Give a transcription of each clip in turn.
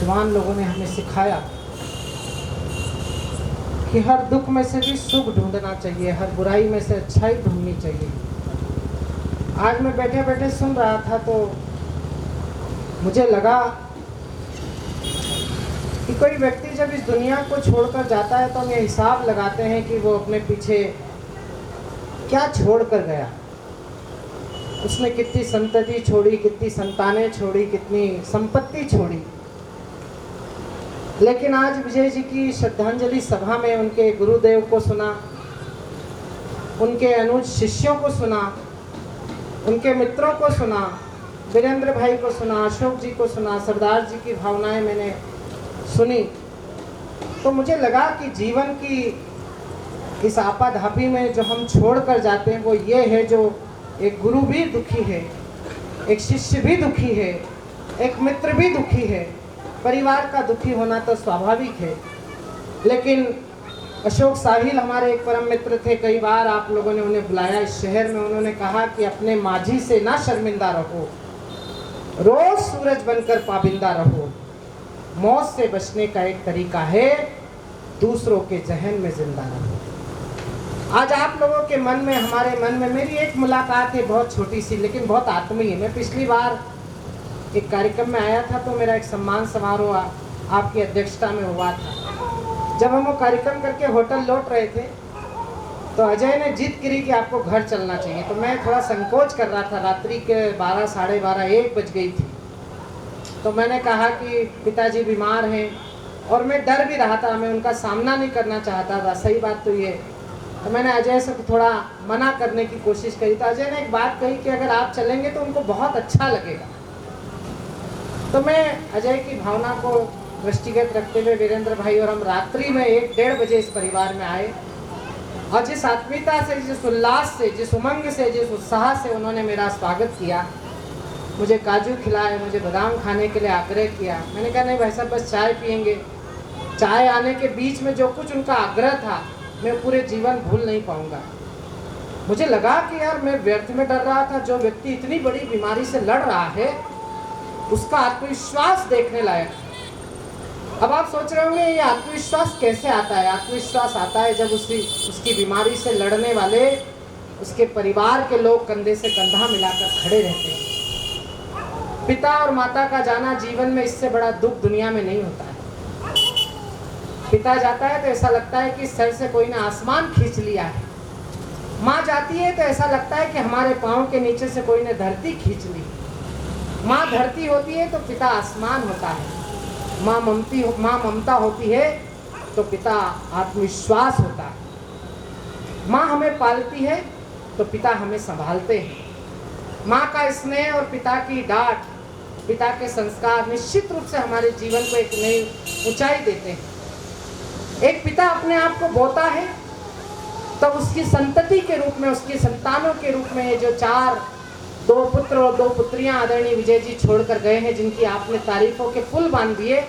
विद्वान लोगों ने हमें सिखाया कि हर दुख में से भी सुख ढूंढना चाहिए, हर बुराई में से अच्छाई ढूंढनी चाहिए। आज मैं बैठे बैठे सुन रहा था तो मुझे लगा कि कोई व्यक्ति जब इस दुनिया को छोड़कर जाता है तो हम ये हिसाब लगाते हैं कि वो अपने पीछे क्या छोड़ कर गया। उसने कितनी संतति छोड़ी, कितनी संतानें छोड़ी, कितनी संपत्ति छोड़ी। लेकिन आज विजय जी की श्रद्धांजलि सभा में उनके गुरुदेव को सुना, उनके अनुज शिष्यों को सुना, उनके मित्रों को सुना, वीरेंद्र भाई को सुना, अशोक जी को सुना, सरदार जी की भावनाएं मैंने सुनी, तो मुझे लगा कि जीवन की इस आपाधापी में जो हम छोड़ कर जाते हैं वो ये है, जो एक गुरु भी दुखी है, एक शिष्य भी दुखी है, एक मित्र भी दुखी है, परिवार का दुखी होना तो स्वाभाविक है। लेकिन अशोक साहिल हमारे एक परम मित्र थे, कई बार आप लोगों ने उन्हें बुलाया इस शहर में। उन्होंने कहा कि अपने माझी से ना शर्मिंदा रहो, रोज सूरज बनकर पाबिंदा रहो। मौत से बचने का एक तरीका है, दूसरों के जहन में जिंदा रहो। आज आप लोगों के मन में, हमारे मन में मेरी एक मुलाकात है, बहुत छोटी सी लेकिन बहुत आत्मीय। मैं पिछली बार एक कार्यक्रम में आया था तो मेरा एक सम्मान समारोह आपकी अध्यक्षता में हुआ था। जब हम वो कार्यक्रम करके होटल लौट रहे थे तो अजय ने जिद करी कि आपको घर चलना चाहिए। तो मैं थोड़ा संकोच कर रहा था, रात्रि के 12, साढ़े 12, 1 बज गई थी। तो मैंने कहा कि पिताजी बीमार हैं और मैं डर भी रहा था, मैं उनका सामना नहीं करना चाहता था, सही बात तो ये। तो मैंने अजय से थोड़ा मना करने की कोशिश करी। तो अजय ने एक बात कही कि अगर आप चलेंगे तो उनको बहुत अच्छा लगेगा। तो मैं अजय की भावना को दृष्टिगत रखते हुए वीरेंद्र भाई और हम रात्रि में 1-1:30 बजे इस परिवार में आए। और जिस आत्मीयता से, जिस उल्लास से, जिस उमंग से, जिस उत्साह से उन्होंने मेरा स्वागत किया, मुझे काजू खिलाए, मुझे बादाम खाने के लिए आग्रह किया। मैंने कहा नहीं भाई साहब, बस चाय पियेंगे। चाय आने के बीच में जो कुछ उनका आग्रह था मैं पूरे जीवन भूल नहीं पाऊंगा। मुझे लगा कि यार मैं व्यर्थ में डर रहा था। जो व्यक्ति इतनी बड़ी बीमारी से लड़ रहा है उसका आत्मविश्वास देखने लायक। अब आप सोच रहे होंगे ये आत्मविश्वास कैसे आता है। आत्मविश्वास आता है जब उसकी बीमारी से लड़ने वाले उसके परिवार के लोग कंधे से कंधा मिलाकर खड़े रहते हैं। पिता और माता का जाना जीवन में इससे बड़ा दुख दुनिया में नहीं होता है। पिता जाता है तो ऐसा लगता है कि सर से कोई ने आसमान खींच लिया है। माँ जाती है तो ऐसा लगता है कि हमारे पाँव के नीचे से कोई ने धरती खींच ली। माँ धरती होती है तो पिता आसमान होता है। माँ ममता होती है तो पिता आत्मविश्वास होता है। माँ हमें पालती है तो पिता हमें संभालते हैं। माँ का स्नेह और पिता की डांट, पिता के संस्कार निश्चित रूप से हमारे जीवन को एक नई ऊंचाई देते हैं। एक पिता अपने आप को बोता है तो उसकी संतति के रूप में, उसकी संतानों के रूप में ये जो 2 पुत्र और 2 पुत्रियां आदरणीय विजय जी छोड़कर गए हैं, जिनकी आपने तारीफों के पुल बांध दिए।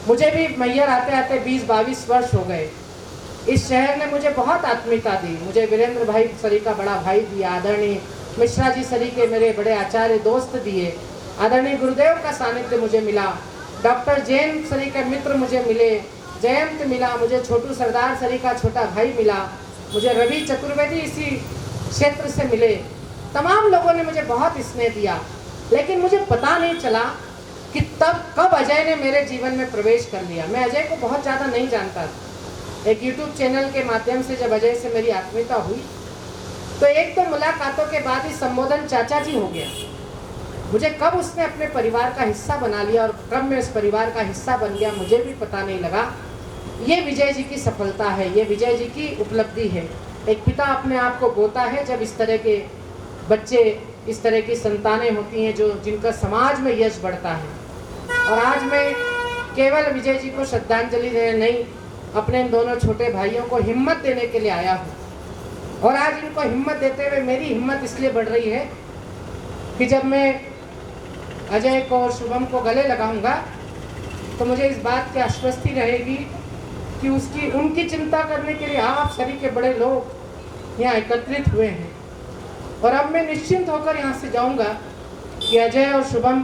मुझे भी मैयर आते आते 20-22 वर्ष हो गए। इस शहर ने मुझे बहुत आत्मीयता दी। मुझे वीरेंद्र भाई सरी का बड़ा भाई दिया, आदरणीय मिश्रा जी सरी के मेरे बड़े आचार्य दोस्त दिए, आदरणीय गुरुदेव का सानिध्य मुझे मिला, डॉक्टर जैन सरी के मित्र मुझे मिले, जयंत मिला, मुझे छोटू सरदार सरी का छोटा भाई मिला, मुझे रवि चतुर्वेदी इसी क्षेत्र से मिले। तमाम लोगों ने मुझे बहुत स्नेह दिया। लेकिन मुझे पता नहीं चला कि कब अजय ने मेरे जीवन में प्रवेश कर लिया। मैं अजय को बहुत ज़्यादा नहीं जानता था। एक YouTube चैनल के माध्यम से जब अजय से मेरी आत्मीयता हुई तो 1-2 मुलाकातों के बाद ही संबोधन चाचा जी हो गया। मुझे कब उसने अपने परिवार का हिस्सा बना लिया और कब मैं उस परिवार का हिस्सा बन गया मुझे भी पता नहीं लगा। ये विजय जी की सफलता है, ये विजय जी की उपलब्धि है। एक पिता अपने आप को बोता है जब इस तरह के बच्चे, इस तरह की संतानें होती हैं जो जिनका समाज में यश बढ़ता है। और आज मैं केवल विजय जी को श्रद्धांजलि देने नहीं, अपने इन दोनों छोटे भाइयों को हिम्मत देने के लिए आया हूँ। और आज इनको हिम्मत देते हुए मेरी हिम्मत इसलिए बढ़ रही है कि जब मैं अजय को और शुभम को गले लगाऊंगा तो मुझे इस बात की आश्वस्ति रहेगी कि उनकी चिंता करने के लिए आप सभी के बड़े लोग यहाँ एकत्रित हुए हैं। और अब मैं निश्चिंत होकर यहाँ से जाऊँगा कि अजय और शुभम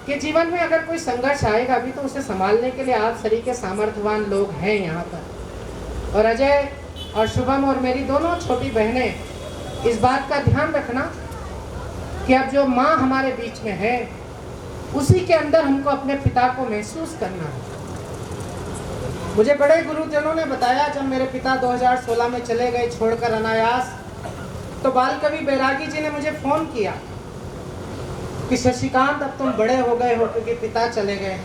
कि जीवन में अगर कोई संघर्ष आएगा भी तो उसे संभालने के लिए आप सरीके सामर्थ्यवान लोग हैं यहाँ पर। और अजय और शुभम और मेरी दोनों छोटी बहनें इस बात का ध्यान रखना कि अब जो माँ हमारे बीच में है उसी के अंदर हमको अपने पिता को महसूस करना है। मुझे बड़े गुरुजनों ने बताया, जब मेरे पिता 2016 में चले गए छोड़कर अनायास, तो बाल कवि बैरागी जी ने मुझे फोन किया कि शशिकांत अब तुम बड़े हो गए हो क्योंकि पिता चले गए।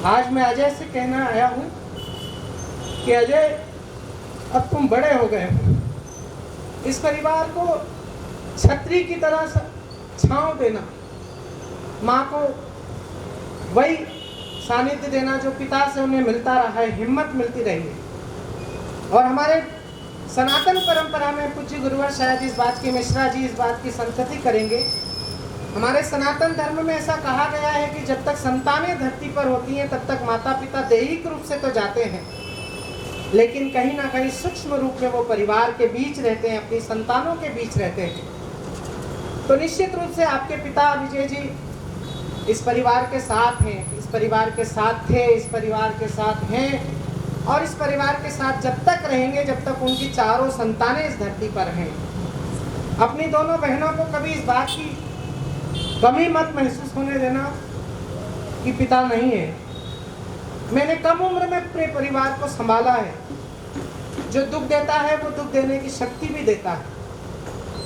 आज मैं अजय से कहना आया हूँ कि अजय अब तुम बड़े हो गए हो, इस परिवार को छतरी की तरह छांव देना, माँ को वही सानिध्य देना जो पिता से उन्हें मिलता रहा है, हिम्मत मिलती रही है। और हमारे सनातन परंपरा में पूज्य गुरुवर शायद इस बात की, मिश्रा जी इस बात की संतति करेंगे, हमारे सनातन धर्म में ऐसा कहा गया है कि जब तक संतानें धरती पर होती हैं तब तक माता पिता दैहिक रूप से तो जाते हैं, लेकिन कहीं ना कहीं सूक्ष्म रूप में वो परिवार के बीच रहते हैं, अपनी संतानों के बीच रहते हैं। तो निश्चित रूप से आपके पिता विजय जी इस परिवार के साथ हैं, इस परिवार के साथ थे, इस परिवार के साथ हैं और इस परिवार के साथ जब तक रहेंगे जब तक उनकी चारों संतानें इस धरती पर हैं। अपनी दोनों बहनों को कभी इस बात की कमी मत महसूस होने देना कि पिता नहीं है। मैंने कम उम्र में अपने परिवार को संभाला है, जो दुख देता है वो दुख देने की शक्ति भी देता है।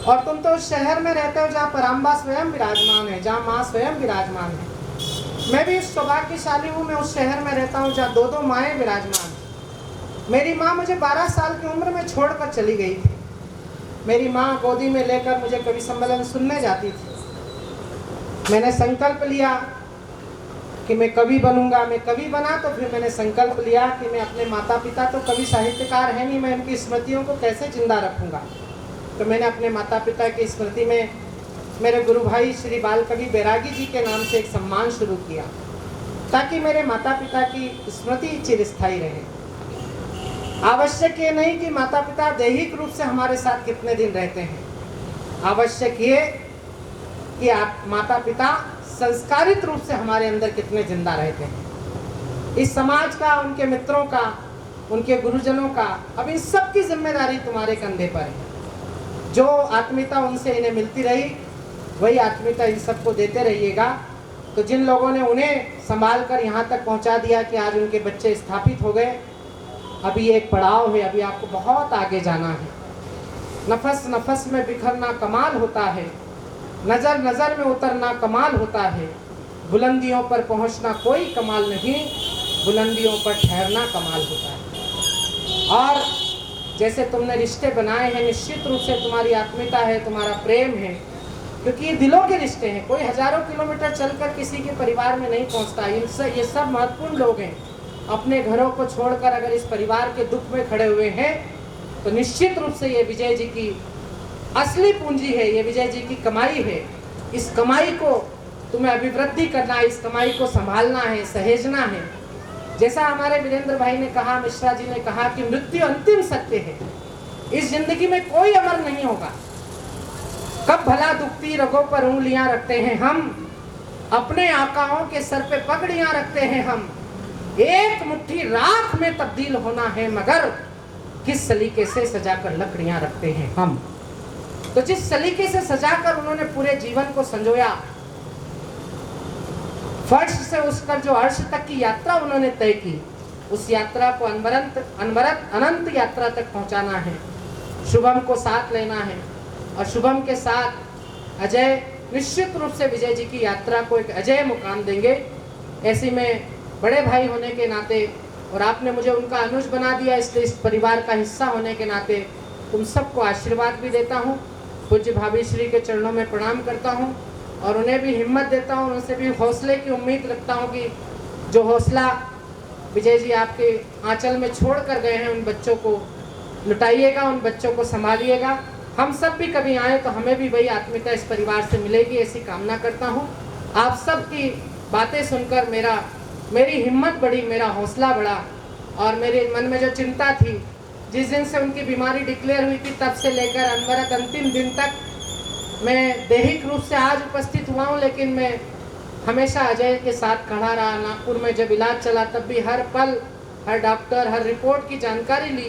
और तुम तो उस शहर में रहते हो जहाँ पराम्बा स्वयं विराजमान है, जहाँ माँ स्वयं विराजमान है। मैं भी इस सौभाग्यशाली हूँ, मैं उस शहर में रहता हूँ जहाँ दो दो माएँ विराजमान हैं। मेरी माँ मुझे 12 साल की उम्र में छोड़कर चली गई थी। मेरी माँ गोदी में लेकर मुझे कवि सम्मेलन सुनने जाती थी। मैंने संकल्प लिया कि मैं कवि बनूंगा। मैं कवि बना तो फिर मैंने संकल्प लिया कि मैं अपने माता पिता तो कवि साहित्यकार है नहीं, मैं उनकी स्मृतियों को कैसे जिंदा रखूंगा। तो मैंने अपने माता पिता की स्मृति में मेरे गुरु भाई श्री बाल कवि बैरागी जी के नाम से एक सम्मान शुरू किया, ताकि मेरे माता पिता की स्मृति चिरस्थायी रहे। आवश्यक ये नहीं कि माता पिता दैहिक रूप से हमारे साथ कितने दिन रहते हैं, आवश्यक ये कि आप माता पिता संस्कारित रूप से हमारे अंदर कितने जिंदा रहते हैं। इस समाज का, उनके मित्रों का, उनके गुरुजनों का, अब इन सब की जिम्मेदारी तुम्हारे कंधे पर है। जो आत्मीयता उनसे इन्हें मिलती रही वही आत्मीयता इन सबको देते रहिएगा। तो जिन लोगों ने उन्हें संभाल कर यहाँ तक पहुँचा दिया कि आज उनके बच्चे स्थापित हो गए, अभी एक पड़ाव है, अभी आपको बहुत आगे जाना है। नफस नफस में बिखरना कमाल होता है, नज़र नज़र में उतरना कमाल होता है, बुलंदियों पर पहुँचना कोई कमाल नहीं, बुलंदियों पर ठहरना कमाल होता है। और जैसे तुमने रिश्ते बनाए हैं, निश्चित रूप से तुम्हारी आत्मीयता है, तुम्हारा प्रेम है, क्योंकि ये दिलों के रिश्ते हैं। कोई हजारों किलोमीटर चलकर किसी के परिवार में नहीं पहुंचता। ये सब महत्वपूर्ण लोग हैं। अपने घरों को छोड़कर अगर इस परिवार के दुख में खड़े हुए हैं तो निश्चित रूप से ये विजय जी की असली पूंजी है, ये विजय जी की कमाई है। इस कमाई को तुम्हें अभिवृद्धि करना है, इस कमाई को संभालना है, सहेजना है। जैसा हमारे वीरेंद्र भाई ने कहा, मिश्रा जी ने कहा कि मृत्यु अंतिम सत्य है। इस जिंदगी में कोई अमर नहीं होगा। कब भला दुखती रगों पर उंगलियां रखते हैं हम, अपने आकाओं के सर पे पगड़ियां रखते हैं हम। एक मुट्ठी राख में तब्दील होना है, मगर किस सलीके से सजाकर लकड़ियां रखते हैं हम। तो जिस सलीके से सजाकर उन्होंने पूरे जीवन को संजोया, फर्श से उसकर जो अर्श तक की यात्रा उन्होंने तय की, उस यात्रा को अनंत यात्रा तक पहुंचाना है। शुभम को साथ लेना है और शुभम के साथ अजय निश्चित रूप से विजय जी की यात्रा को एक अजय मुकाम देंगे। ऐसे में बड़े भाई होने के नाते और आपने मुझे उनका अनुज बना दिया, इसलिए इस परिवार का हिस्सा होने के नाते तुम सबको आशीर्वाद भी देता हूँ। पूज्य भाभी श्री के चरणों में प्रणाम करता हूँ और उन्हें भी हिम्मत देता हूँ, उनसे भी हौसले की उम्मीद रखता हूँ कि जो हौसला विजय जी आपके आंचल में छोड़ कर गए हैं, उन बच्चों को लुटाइएगा, उन बच्चों को संभालिएगा। हम सब भी कभी आए तो हमें भी वही आत्मीयता इस परिवार से मिलेगी, ऐसी कामना करता हूँ। आप सब की बातें सुनकर मेरी हिम्मत बढ़ी, मेरा हौसला बढ़ा और मेरे मन में जो चिंता थी, जिस दिन से उनकी बीमारी डिक्लेयर हुई थी तब से लेकर अनवरत अंतिम दिन तक मैं दैहिक रूप से आज उपस्थित हुआ हूँ, लेकिन मैं हमेशा अजय के साथ खड़ा रहा। नागपुर में जब इलाज चला तब भी हर पल हर डॉक्टर हर रिपोर्ट की जानकारी ली।